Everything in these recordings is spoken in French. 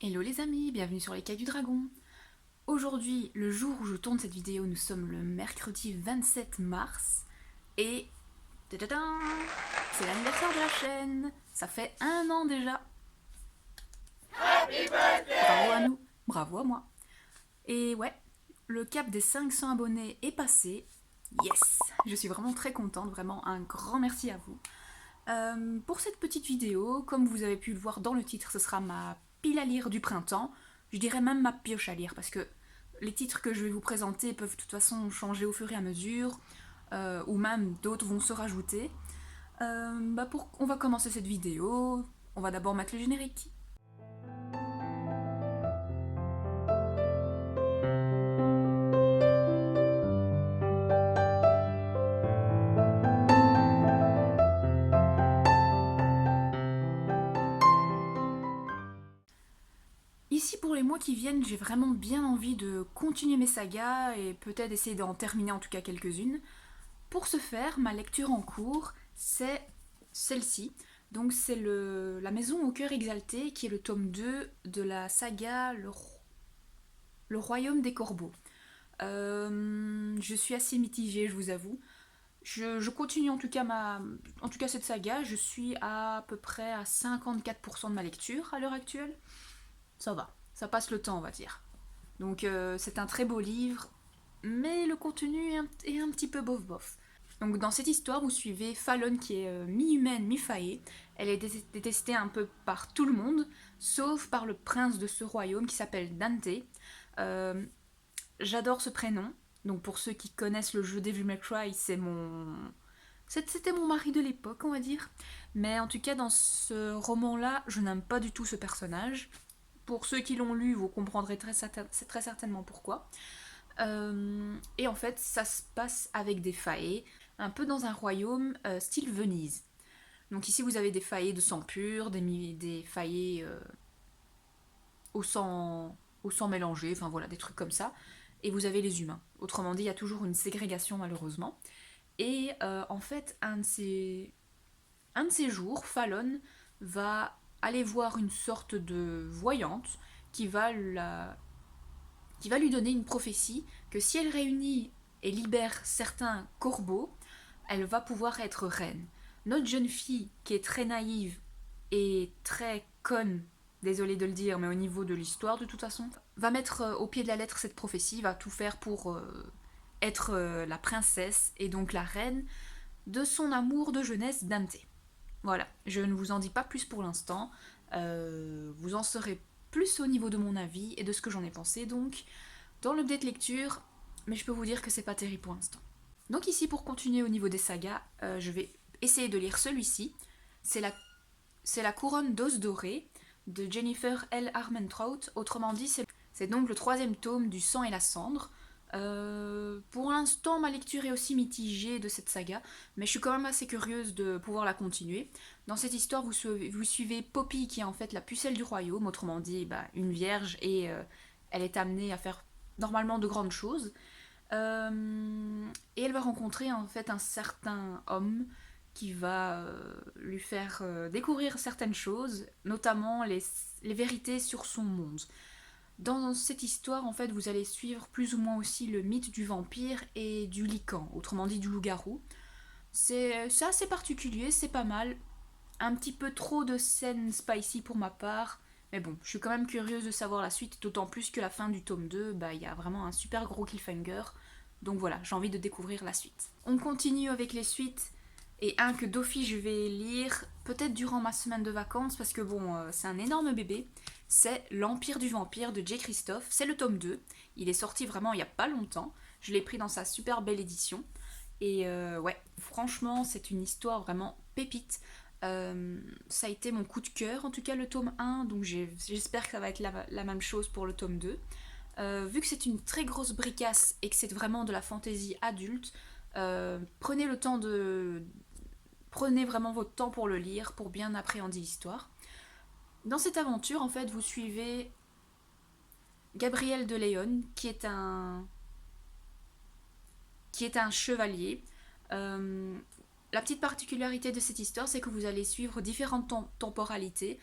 Hello les amis, bienvenue sur les Cailles du Dragon. Aujourd'hui, le jour où je tourne cette vidéo, nous sommes le mercredi 27 mars et tadadam, c'est l'anniversaire de la chaîne. Ça fait 1 an déjà. Bravo à nous, bravo à moi. Et ouais, le cap des 500 abonnés est passé. Yes, je suis vraiment très contente, vraiment un grand merci à vous. Pour cette petite vidéo, comme vous avez pu le voir dans le titre, ce sera ma pile à lire du printemps. Je dirais même ma pioche à lire parce que les titres que je vais vous présenter peuvent de toute façon changer au fur et à mesure, ou même d'autres vont se rajouter. On va commencer cette vidéo. On va d'abord mettre le générique. Ici, pour les mois qui viennent, j'ai vraiment bien envie de continuer mes sagas et peut-être essayer d'en terminer en tout cas quelques-unes. Pour ce faire, ma lecture en cours, c'est celle-ci. Donc c'est La Maison au cœur exalté, qui est le tome 2 de la saga Le Royaume des Corbeaux. Je suis assez mitigée, je vous avoue. Je continue en tout cas cette saga. Je suis à peu près à 54% de ma lecture à l'heure actuelle. Ça va, ça passe le temps, on va dire. Donc c'est un très beau livre, mais le contenu est un petit peu bof-bof. Donc dans cette histoire, vous suivez Fallon qui est mi-humaine, mi-faée. Elle est détestée un peu par tout le monde, sauf par le prince de ce royaume qui s'appelle Dante. Euh, J'adore ce prénom. Donc pour ceux qui connaissent le jeu Devil May Cry, c'était mon mari de l'époque, on va dire. Mais en tout cas, dans ce roman-là, je n'aime pas du tout ce personnage. Pour ceux qui l'ont lu, vous comprendrez très certainement pourquoi. Et en fait, ça se passe avec des faées, un peu dans un royaume style Venise. Donc ici, vous avez des faées de sang pur, des faées au sang mélangé, enfin voilà, des trucs comme ça. Et vous avez les humains. Autrement dit, il y a toujours une ségrégation malheureusement. Et en fait, un de ces jours, Fallon va aller voir une sorte de voyante qui qui va lui donner une prophétie que si elle réunit et libère certains corbeaux, elle va pouvoir être reine. Notre jeune fille, qui est très naïve et très conne, désolée de le dire, mais au niveau de l'histoire de toute façon, va mettre au pied de la lettre cette prophétie, va tout faire pour être la princesse et donc la reine de son amour de jeunesse Dante. Voilà, je ne vous en dis pas plus pour l'instant, vous en saurez plus au niveau de mon avis et de ce que j'en ai pensé donc dans l'update lecture, mais je peux vous dire que c'est pas terrible pour l'instant. Donc ici pour continuer au niveau des sagas, je vais essayer de lire celui-ci. C'est la couronne d'os doré de Jennifer L. Armentrout, autrement dit c'est donc le 3e tome du sang et la cendre. Pour l'instant, ma lecture est aussi mitigée de cette saga, mais je suis quand même assez curieuse de pouvoir la continuer. Dans cette histoire, vous suivez Poppy, qui est en fait la pucelle du royaume, autrement dit une vierge, et elle est amenée à faire normalement de grandes choses. Et elle va rencontrer en fait un certain homme qui va lui faire découvrir certaines choses, notamment les vérités sur son monde. Dans cette histoire, en fait, vous allez suivre plus ou moins aussi le mythe du vampire et du lycan, autrement dit du loup-garou. C'est assez particulier, c'est pas mal. Un petit peu trop de scènes spicy pour ma part, mais bon, je suis quand même curieuse de savoir la suite, d'autant plus que la fin du tome 2, il y a vraiment un super gros cliffhanger. Donc voilà, j'ai envie de découvrir la suite. On continue avec les suites, et un que d'office je vais lire, peut-être durant ma semaine de vacances, parce que bon, c'est un énorme bébé. C'est L'Empire du Vampire de J. Christophe. C'est le tome 2. Il est sorti vraiment il n'y a pas longtemps. Je l'ai pris dans sa super belle édition. Et ouais, franchement, c'est une histoire vraiment pépite. Ça a été mon coup de cœur, en tout cas le tome 1, donc j'espère que ça va être la même chose pour le tome 2. Vu que c'est une très grosse bricasse et que c'est vraiment de la fantaisie adulte, prenez le temps de... Prenez vraiment votre temps pour le lire, pour bien appréhender l'histoire. Dans cette aventure, en fait, vous suivez Gabriel de Leon, qui est un chevalier. La petite particularité de cette histoire, c'est que vous allez suivre différentes temporalités.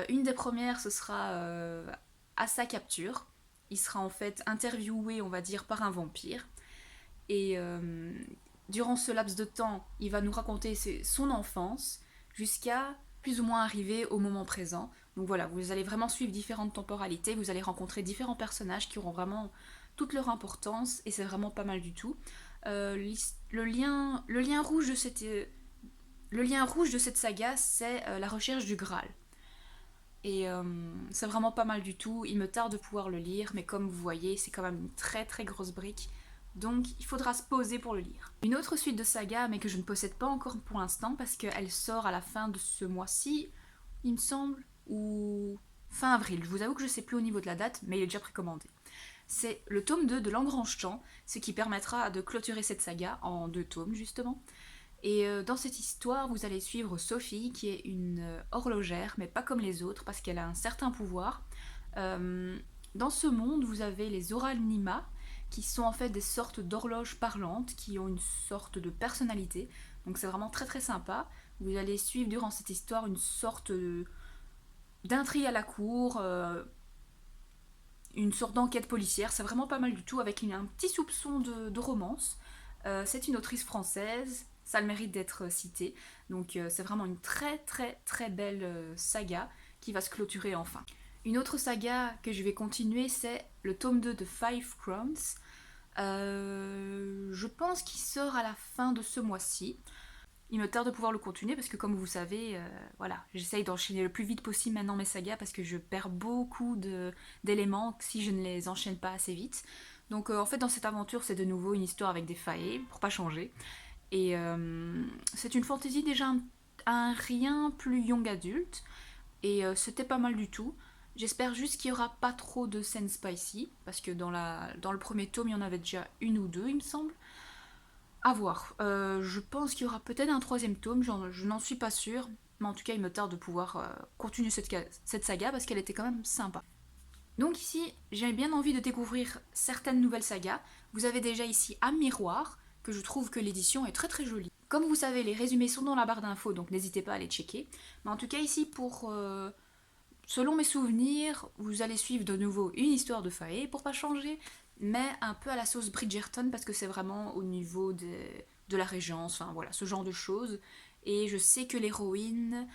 Une des premières, ce sera à sa capture. Il sera en fait interviewé, on va dire, par un vampire. Et durant ce laps de temps, il va nous raconter son enfance jusqu'à plus ou moins arriver au moment présent. Donc voilà, vous allez vraiment suivre différentes temporalités, vous allez rencontrer différents personnages qui auront vraiment toute leur importance et c'est vraiment pas mal du tout. Le lien rouge de cette saga, c'est la recherche du Graal. Et c'est vraiment pas mal du tout. Il me tarde de pouvoir le lire, mais comme vous voyez, c'est quand même une très très grosse brique. Donc il faudra se poser pour le lire. Une autre suite de saga, mais que je ne possède pas encore pour l'instant, parce qu'elle sort à la fin de ce mois-ci, il me semble, ou fin avril. Je vous avoue que je sais plus au niveau de la date, mais il est déjà précommandé. C'est le tome 2 de L'Engrangement, ce qui permettra de clôturer cette saga en 2 tomes justement. Et dans cette histoire, vous allez suivre Sophie, qui est une horlogère, mais pas comme les autres, parce qu'elle a un certain pouvoir. Euh, dans ce monde, vous avez les Oralnima, qui sont en fait des sortes d'horloges parlantes, qui ont une sorte de personnalité. Donc c'est vraiment très très sympa. Vous allez suivre durant cette histoire une sorte d'intrigue à la cour, une sorte d'enquête policière. C'est vraiment pas mal du tout, avec un petit soupçon de romance. C'est une autrice française, ça a le mérite d'être cité. Donc c'est vraiment une très très très belle saga qui va se clôturer enfin. Une autre saga que je vais continuer, c'est le tome 2 de Five Crowns. Je pense qu'il sort à la fin de ce mois-ci. Il me tarde de pouvoir le continuer parce que comme vous savez, voilà, j'essaye d'enchaîner le plus vite possible maintenant mes sagas parce que je perds beaucoup d'éléments si je ne les enchaîne pas assez vite. Donc en fait dans cette aventure c'est de nouveau une histoire avec des failles, pour pas changer. Et c'est une fantaisie déjà un rien plus young adulte. Et c'était pas mal du tout. J'espère juste qu'il n'y aura pas trop de scènes spicy, parce que dans le premier tome, il y en avait déjà une ou deux, il me semble. À voir. Je pense qu'il y aura peut-être un troisième tome, je n'en suis pas sûre. Mais en tout cas, il me tarde de pouvoir continuer cette saga, parce qu'elle était quand même sympa. Donc ici, j'ai bien envie de découvrir certaines nouvelles sagas. Vous avez déjà ici Un Miroir, que je trouve que l'édition est très très jolie. Comme vous savez, les résumés sont dans la barre d'infos, donc n'hésitez pas à les checker. Mais en tout cas ici, selon mes souvenirs, vous allez suivre de nouveau une histoire de fae, pour pas changer, mais un peu à la sauce Bridgerton, parce que c'est vraiment au niveau de la régence, enfin voilà, ce genre de choses. Et je sais que l'héroïne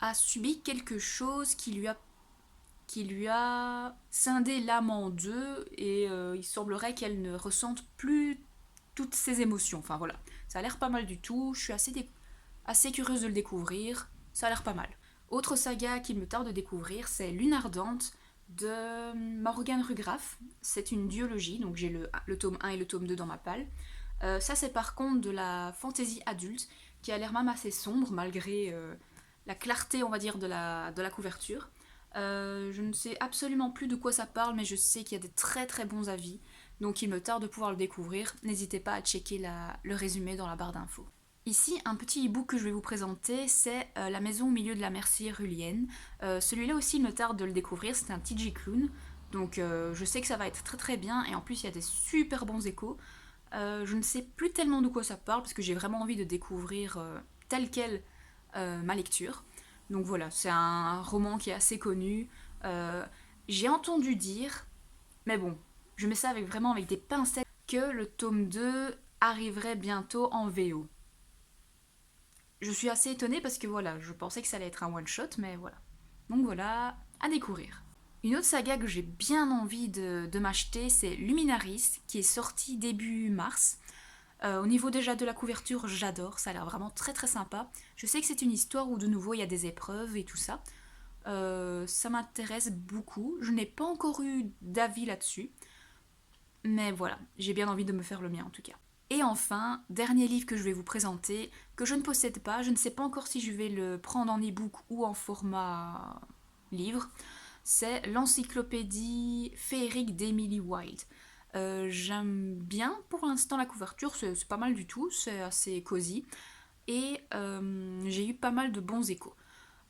a subi quelque chose qui lui a scindé l'âme en deux et il semblerait qu'elle ne ressente plus toutes ses émotions. Enfin voilà, ça a l'air pas mal du tout, je suis assez curieuse de le découvrir, ça a l'air pas mal. Autre saga qu'il me tarde de découvrir, c'est Lune Ardente de Morgan Rugraff. C'est une duologie, donc j'ai le tome 1 et le tome 2 dans ma palle. Ça c'est par contre de la fantaisie adulte, qui a l'air même assez sombre malgré la clarté on va dire de la couverture. Je ne sais absolument plus de quoi ça parle, mais je sais qu'il y a des très très bons avis, donc il me tarde de pouvoir le découvrir. N'hésitez pas à checker le résumé dans la barre d'infos. Ici, un petit e-book que je vais vous présenter, c'est La maison au milieu de la mer cyrulienne. Celui-là aussi, il me tarde de le découvrir, c'est un TG Clown, donc je sais que ça va être très très bien, et en plus il y a des super bons échos. Je ne sais plus tellement de quoi ça parle, parce que j'ai vraiment envie de découvrir tel quel ma lecture. Donc voilà, c'est un roman qui est assez connu. J'ai entendu dire, mais bon, je mets ça vraiment avec des pincettes, que le tome 2 arriverait bientôt en VO. Je suis assez étonnée parce que voilà, je pensais que ça allait être un one-shot, mais voilà. Donc voilà, à découvrir. Une autre saga que j'ai bien envie de m'acheter, c'est Luminaris, qui est sorti début mars. Au niveau déjà de la couverture, j'adore, ça a l'air vraiment très très sympa. Je sais que c'est une histoire où de nouveau il y a des épreuves et tout ça. Ça m'intéresse beaucoup. Je n'ai pas encore eu d'avis là-dessus. Mais voilà, j'ai bien envie de me faire le mien en tout cas. Et enfin, dernier livre que je vais vous présenter, que je ne possède pas, je ne sais pas encore si je vais le prendre en e-book ou en format livre, c'est l'encyclopédie féerique d'Emily Wilde. J'aime bien pour l'instant la couverture, c'est pas mal du tout, c'est assez cosy, et j'ai eu pas mal de bons échos.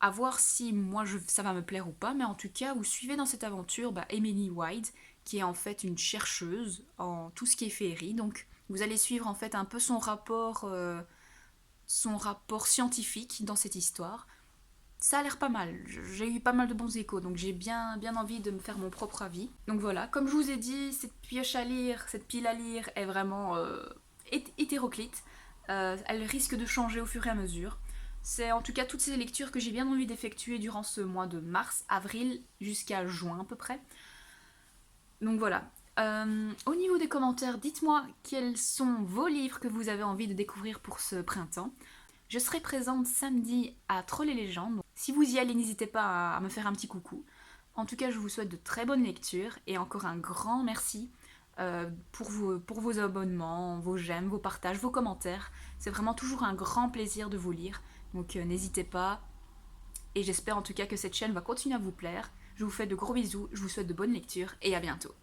À voir si moi ça va me plaire ou pas, mais en tout cas, vous suivez dans cette aventure Emily Wilde, qui est en fait une chercheuse en tout ce qui est féerie, donc vous allez suivre en fait un peu son rapport scientifique dans cette histoire. ça a l'air pas mal. J'ai eu pas mal de bons échos, donc j'ai bien envie de me faire mon propre avis. Donc voilà, comme je vous ai dit, cette pioche à lire, cette pile à lire est vraiment hétéroclite. Elle risque de changer au fur et à mesure. C'est en tout cas toutes ces lectures que j'ai bien envie d'effectuer durant ce mois de mars, avril, jusqu'à juin à peu près. Donc voilà. Au niveau des commentaires, dites-moi quels sont vos livres que vous avez envie de découvrir pour ce printemps. Je serai présente samedi à Trolls et légendes. Si vous y allez, n'hésitez pas à me faire un petit coucou. En tout cas, je vous souhaite de très bonnes lectures et encore un grand merci pour vos abonnements, vos j'aime, vos partages, vos commentaires. C'est vraiment toujours un grand plaisir de vous lire. Donc n'hésitez pas. Et j'espère en tout cas que cette chaîne va continuer à vous plaire. Je vous fais de gros bisous, je vous souhaite de bonnes lectures et à bientôt.